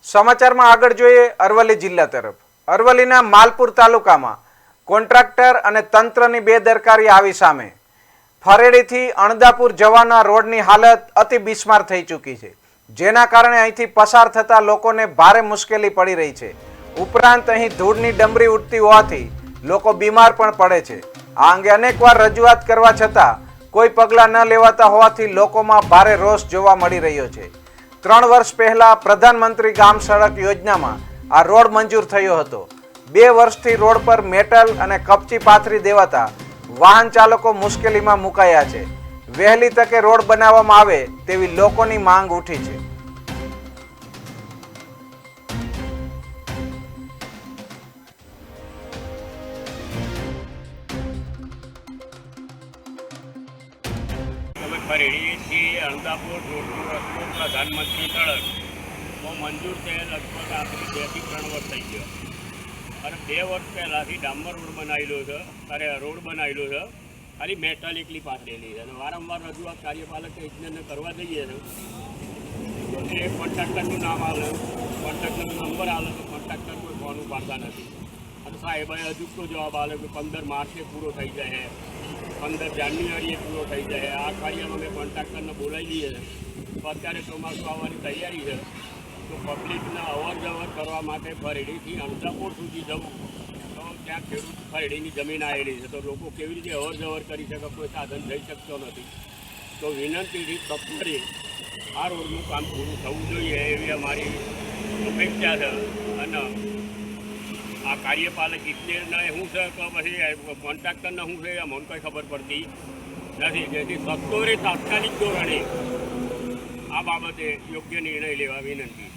સમાચારમાં આગળ જોઈએ અરવલ્લી જિલ્લા તરફ। અરવલ્લીના માલપુર તાલુકામાં કોન્ટ્રાક્ટર અને તંત્રની બેદરકારી આવી સામે। ફરેડીથી અણદાપુર જવાના રોડની હાલત અતિ બિસ્માર થઈ ચૂકી છે, જેના કારણે અહીંથી પસાર થતા લોકોને ભારે મુશ્કેલી પડી રહી છે। ઉપરાંત અહીં ધૂળની ડમરી ઉડતી હોવાથી લોકો બીમાર પણ પડે છે। આ અંગે અનેકવાર રજૂઆત કરવા છતાં કોઈ પગલાં ન લેવાતા હોવાથી લોકોમાં ભારે રોષ જોવા મળી રહ્યો છે। 3 વર્ષ પહેલા પ્રધાનમંત્રી ગામ સડક યોજનામાં આ રોડ મંજૂર થયો હતો। 2 વર્ષથી રોડ પર મેટલ અને કપચી પાથરી દેવાતા વાહન ચાલકો મુશ્કેલીમાં મુકાયા છે। વહેલી તકે રોડ બનાવવામાં આવે તેવી લોકોની માંગ ઉઠી છે। ફરેડીથી અણદાપુર રોડનો રસ્તો પ્રધાનમંત્રી સડક મંજૂર થયેલ લગભગ આપણે 2 થી 3 વર્ષ થઈ ગયો અને 2 વર્ષ પહેલાંથી ડામર રોડ બનાવેલો છે, રોડ બનાવેલો છે, ખાલી મેટલ એકલી પાથરેલી છે અને વારંવાર રજૂઆત કાર્યપાલક ઇજનેરને કરવા જઈએ તો એ કોન્ટ્રાક્ટરનું નામ આવે, કોન્ટ્રાક્ટરનો નંબર આવે તો કોન્ટ્રાક્ટર કોઈ ફોન ઉપાડતા નથી અને સાહેબે અજુકતો જવાબ આવે કે 15 માર્ચે પૂરો થઈ જાય, 15 જાન્યુઆરીએ પૂરો થઈ જાય। આ કાર્યમાં અમે કોન્ટ્રાક્ટરને બોલાવી દઈએ તો અત્યારે ચોમાસું આવવાની તૈયારી છે તો પબ્લિકને અવર જવર કરવા માટે ફરેડીથી અણદાપુર સુધી જવું તો ત્યાં ખેડૂત ફરેડીની જમીન આવેલી છે તો લોકો કેવી રીતે અવર જવર કરી શકે, કોઈ સાધન જઈ શકતો નથી। તો વિનંતીથી તત્પરે આ રોડનું કામ પૂરું થવું જોઈએ એવી અમારી અપેક્ષા છે અને આ કાર્યપાલક ઇજનેરને શું છે કે પછી કોન્ટ્રાક્ટરને શું છે અમને કંઈ ખબર પડતી નથી, જેથી સત્વરે તાત્કાલિક ધોરણે આ બાબતે યોગ્ય નિર્ણય લેવા વિનંતી।